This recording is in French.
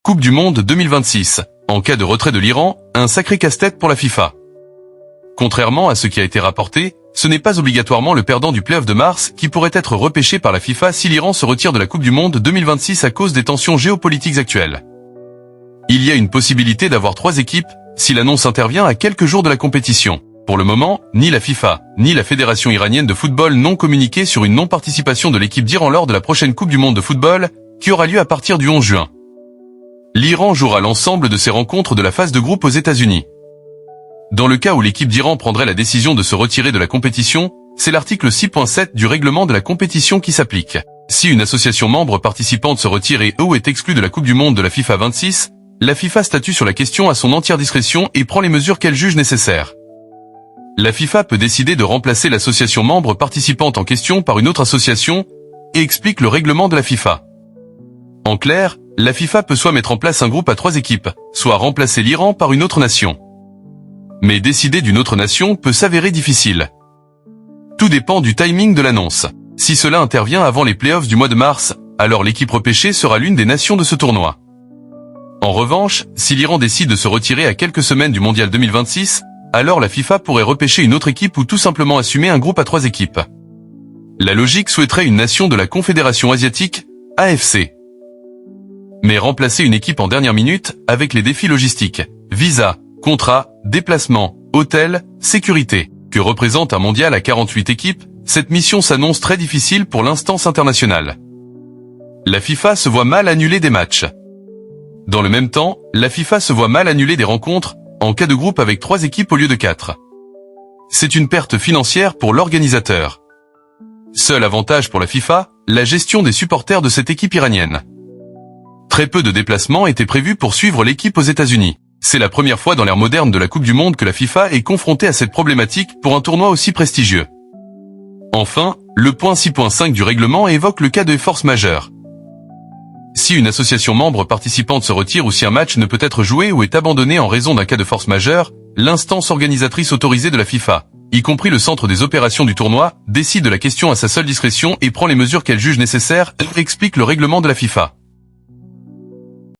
Coupe du Monde 2026. En cas de retrait de l'Iran, un sacré casse-tête pour la FIFA. Contrairement à ce qui a été rapporté, ce n'est pas obligatoirement le perdant du play-off de mars qui pourrait être repêché par la FIFA si l'Iran se retire de la Coupe du Monde 2026 à cause des tensions géopolitiques actuelles. Il y a une possibilité d'avoir 3 équipes, si l'annonce intervient à quelques jours de la compétition. Pour le moment, ni la FIFA, ni la Fédération iranienne de football n'ont communiqué sur une non-participation de l'équipe d'Iran lors de la prochaine Coupe du Monde de football, qui aura lieu à partir du 11 juin. L'Iran jouera l'ensemble de ses rencontres de la phase de groupe aux États-Unis. Dans le cas où l'équipe d'Iran prendrait la décision de se retirer de la compétition, c'est l'article 6.7 du règlement de la compétition qui s'applique. Si une association membre participante se retire et ou est exclue de la Coupe du Monde de la FIFA 26, la FIFA statue sur la question à son entière discrétion et prend les mesures qu'elle juge nécessaires. La FIFA peut décider de remplacer l'association membre participante en question par une autre association, et explique le règlement de la FIFA. En clair, la FIFA peut soit mettre en place un groupe à 3 équipes, soit remplacer l'Iran par une autre nation. Mais décider d'une autre nation peut s'avérer difficile. Tout dépend du timing de l'annonce. Si cela intervient avant les playoffs du mois de mars, alors l'équipe repêchée sera l'une des nations de ce tournoi. En revanche, si l'Iran décide de se retirer à quelques semaines du Mondial 2026, alors la FIFA pourrait repêcher une autre équipe ou tout simplement assumer un groupe à 3 équipes. La logique souhaiterait une nation de la Confédération asiatique, AFC. Mais remplacer une équipe en dernière minute, avec les défis logistiques, visa, contrat, déplacement, hôtel, sécurité, que représente un mondial à 48 équipes, cette mission s'annonce très difficile pour l'instance internationale. La FIFA se voit mal annuler des matchs. Dans le même temps, la FIFA se voit mal annuler des rencontres, en cas de groupe avec 3 équipes au lieu de 4. C'est une perte financière pour l'organisateur. Seul avantage pour la FIFA, la gestion des supporters de cette équipe iranienne. Très peu de déplacements étaient prévus pour suivre l'équipe aux États-Unis. C'est la première fois dans l'ère moderne de la Coupe du Monde que la FIFA est confrontée à cette problématique pour un tournoi aussi prestigieux. Enfin, le point 6.5 du règlement évoque le cas de force majeure. Si une association membre participante se retire ou si un match ne peut être joué ou est abandonné en raison d'un cas de force majeure, l'instance organisatrice autorisée de la FIFA, y compris le centre des opérations du tournoi, décide de la question à sa seule discrétion et prend les mesures qu'elle juge nécessaires, explique le règlement de la FIFA.